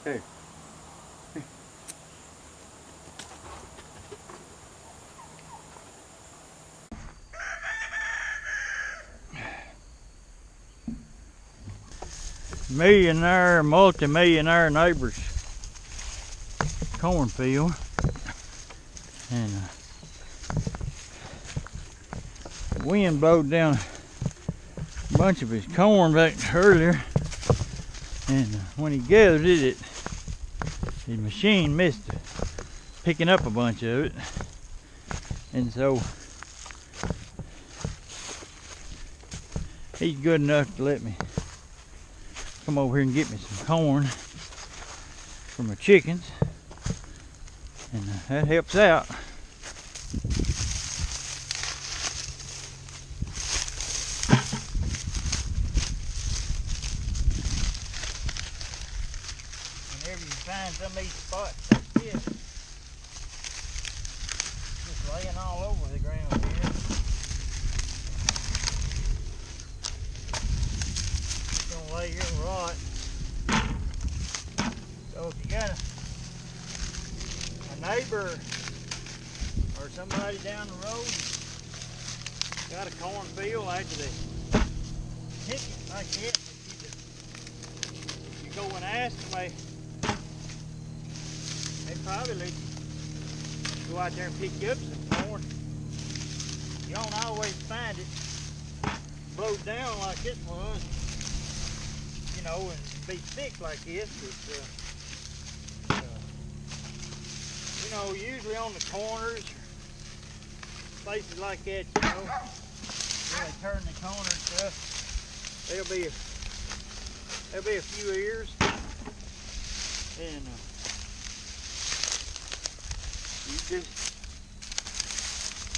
Hey. Millionaire, multi-millionaire neighbor's cornfield, and wind blowed down a bunch of his corn back earlier, and when he gathered it, his machine missed picking up a bunch of it, and so he's good enough to let me come over here and get me some corn for my chickens, and that helps out. Whenever you find some of these spots like this, just laying all over the ground here, it's gonna lay here and rot. So if you got a neighbor or somebody down the road got a cornfield after they pick it like that, if you go and ask them, they probably let you go out there and pick you up some corn. You don't always find it blows down like this was, you know, and be thick like this. But, you know, usually on the corners, places like that, you know, when they turn the corner and stuff, there'll be a few ears, and you just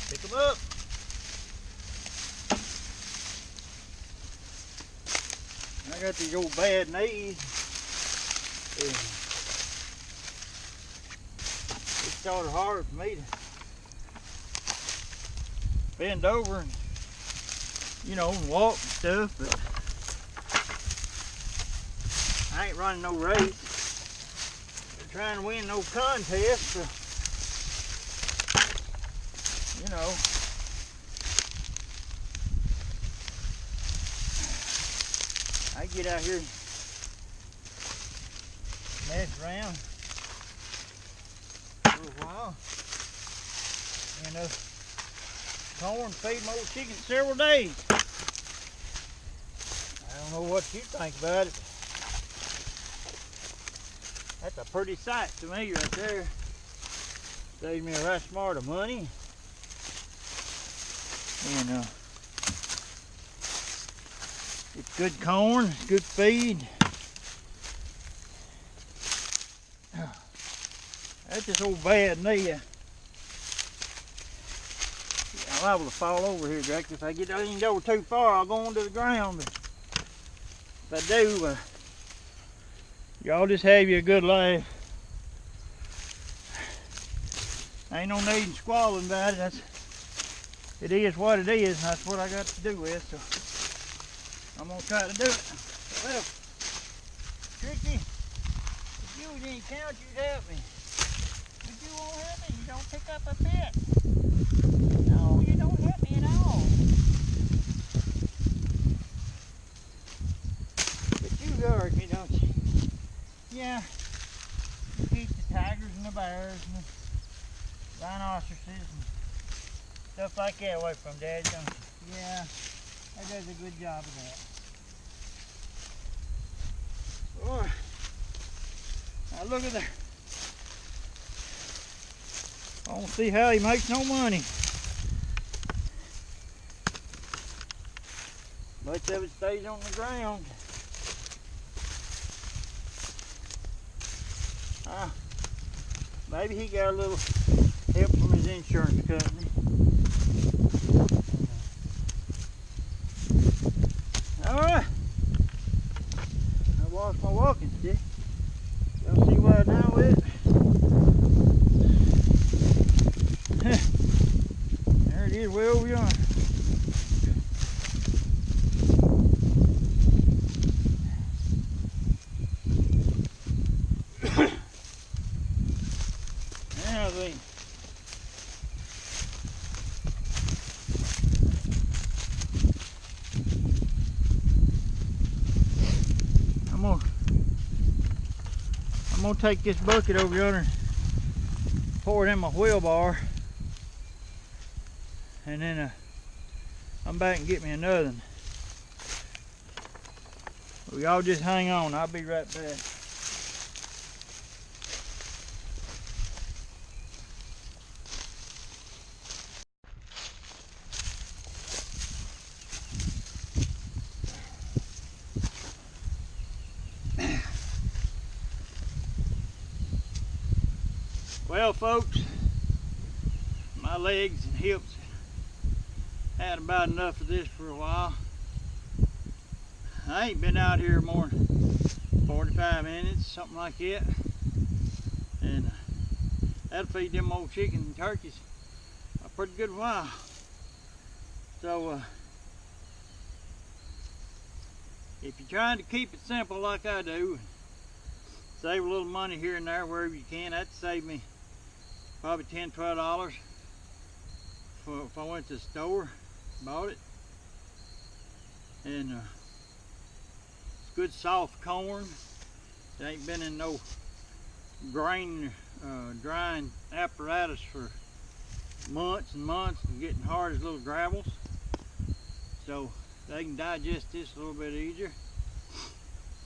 pick them up. I got these old bad knees, and it's sort of hard for me to bend over and, you know, and walk and stuff, but I ain't running no race. I'm trying to win no contest, so, you know. I get out here and mess around for a while, and corn feed my old chickens several days. I don't know what you think about it. That's a pretty sight to me right there. Saves me a right smart of money. And it's good corn, it's good feed. That's this old bad knee. I'm liable to fall over here, Jack. If I get over too far, I'll go onto the ground. But if I do, y'all just have you a good life. Ain't no need in squalling about it. It is what it is, and that's what I got to do with. So I'm gonna try to do it. Well, Tricky, if you was any count, you'd help me. But you won't help me. You don't pick up a bit. No, you don't help me at all. But you guard me, don't you? Yeah. You keep the tigers and the bears and the rhinoceroses and stuff like that away from Dad, don't you? Yeah. That does a good job of that. Boy, now look at that. I don't see how he makes no money. Much of it stays on the ground. Maybe he got a little help from his insurance company. Alright. I lost my walking stick. Y'all see what I done with it? There it is, way over yonder. see. I'm gonna take this bucket over yonder, pour it in my wheelbarrow, and then I'm back and get me another one. Well, y'all just hang on, I'll be right back. Well, folks, my legs and hips had about enough of this for a while. I ain't been out here more than 45 minutes, something like that. And that'll feed them old chickens and turkeys a pretty good while. So, if you're trying to keep it simple like I do, save a little money here and there wherever you can, that'd save me probably $10, $12 if I went to the store, bought it. And it's good soft corn. It ain't been in no drying apparatus for months and months and getting hard as little gravels. So they can digest this a little bit easier.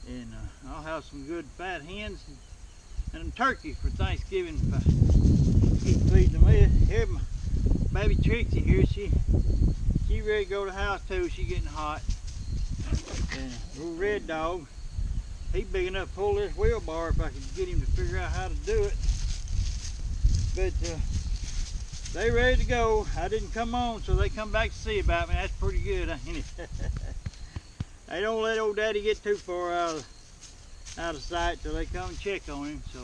And I'll have some good fat hens and a turkey for Thanksgiving if I keep feeding them with. Here, my baby Trixie here, she ready to go to the house too. She getting hot. And little red dog, he big enough to pull this wheelbarrow if I could get him to figure out how to do it. But they ready to go. I didn't come on, so they come back to see about me. That's pretty good, ain't it? They don't let old daddy get too far out of sight till they come and check on him. So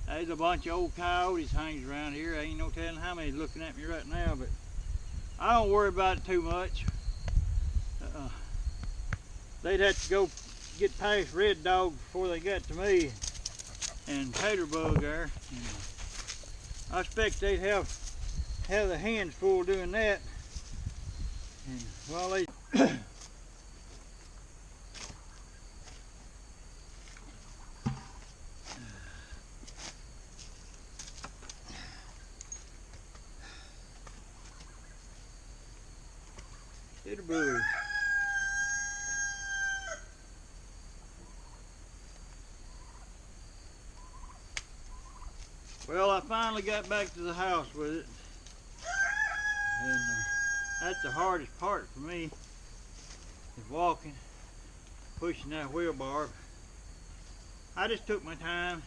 there's a bunch of old coyotes hangs around here. I ain't no telling how many looking at me right now, but I don't worry about it too much. They'd have to go get past Red Dog before they got to me and Taterbug there. And I expect they'd have their hands full doing that. And while they Taterbug. Well, I finally got back to the house with it, and that's the hardest part for me, is walking, pushing that wheelbarrow. I just took my time.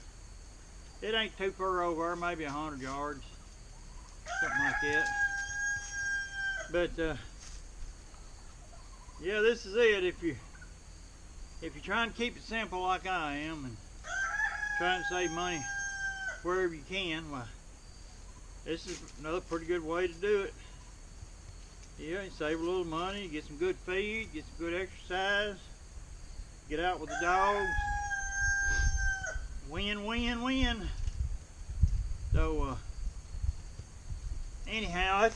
It ain't too far over, maybe 100 yards, something like that. But yeah, this is it. If you're trying to keep it simple like I am and trying to save money wherever you can, why, this is another pretty good way to do it. Yeah, you save a little money, get some good feed, get some good exercise, get out with the dogs. Win, win, win. So anyhow,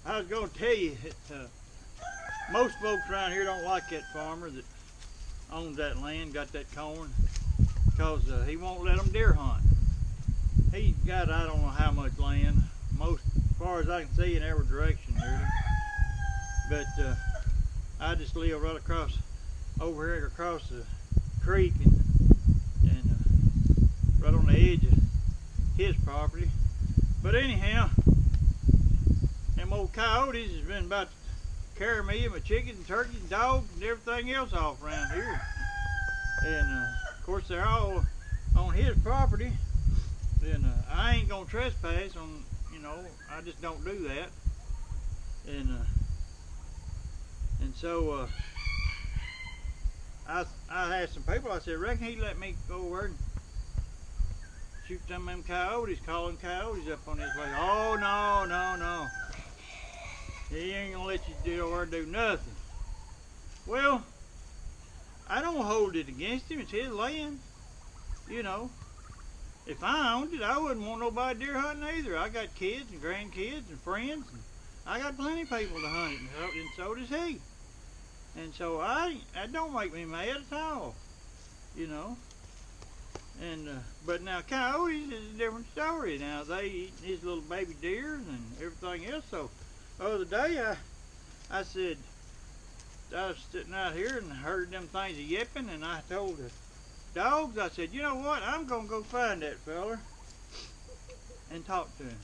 I was going to tell you that most folks around here don't like that farmer that owns that land, got that corn, because he won't let them deer hunt. He's got, I don't know how much land, most, as far as I can see, in every direction really. But I just live right across, over here across the creek, and right on the edge of his property. But anyhow, them old coyotes has been about to carry me and my chickens and turkeys and dogs and everything else off around here. And of course they're all on his property. Then I ain't gonna trespass on, you know, I just don't do that. And so I asked some people, I said, reckon he'd let me go over and shoot some of them coyotes, calling coyotes up on his way. Oh, no, no, no. He ain't gonna let you do or do nothing. Well, I don't hold it against him. It's his land. you know, if I owned it, I wouldn't want nobody deer hunting either. I got kids and grandkids and friends, and I got plenty of people to hunt it, and so does he. And so that don't make me mad at all, you know. And but now coyotes is a different story. Now they eat his little baby deers and everything else. So the other day I said, I was sitting out here and heard them things yipping, and I told the dogs, I said, you know what, I'm gonna go find that feller and talk to him.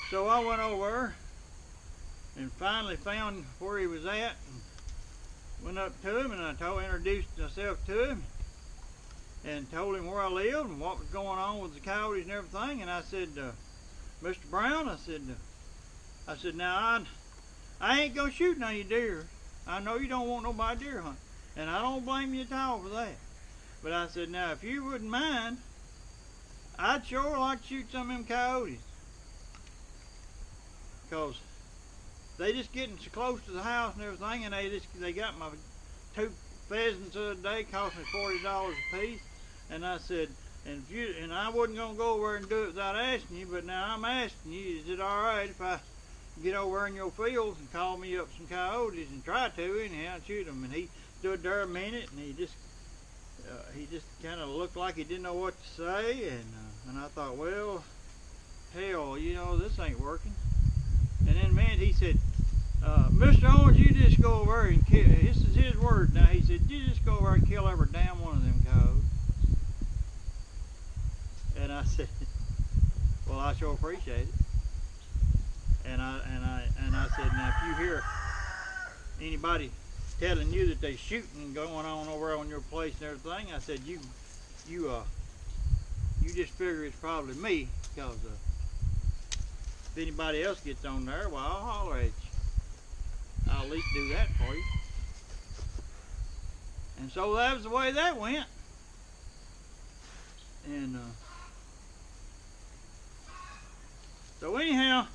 So I went over and finally found where he was at and went up to him, and I introduced myself to him and told him where I lived and what was going on with the coyotes and everything. And I said, Mr. Brown, I said, now I ain't gonna shoot none of your deer. I know you don't want nobody deer hunt, and I don't blame you at all for that. But I said, now if you wouldn't mind, I'd sure like to shoot some of them coyotes, because they just getting so close to the house and everything, and they got my 2 pheasants the other day, cost me $40 a piece. And I said, and I wasn't gonna go over and do it without asking you, but now I'm asking you, is it all right if I get over in your fields and call me up some coyotes and try to anyhow and shoot them? And he stood there a minute, and he just kind of looked like he didn't know what to say, and I thought, well, hell, you know, this ain't working. And then, man, he said, Mr. Owens, you just go over and kill, this is his word now, he said, you just go over and kill every damn one of them coyotes. And I said, well, I sure appreciate it. And I said, now if you hear anybody telling you that they shooting going on over on your place and everything, I said, you just figure it's probably me, because if anybody else gets on there, well, I'll holler at you. I'll at least do that for you. And so that was the way that went. And so anyhow,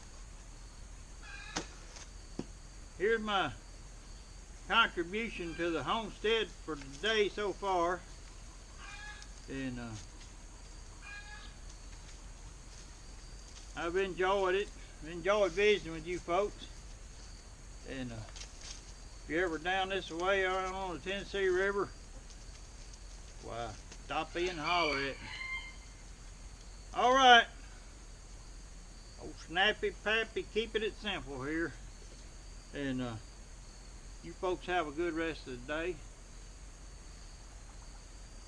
here's my contribution to the homestead for today so far. And I've enjoyed it. Enjoyed visiting with you folks. And if you're ever down this way on the Tennessee River, why, stop in and holler at me. All right. Old Snappy Pappy keeping it simple here. And you folks have a good rest of the day.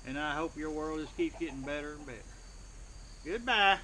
And I hope your world just keeps getting better and better. Goodbye.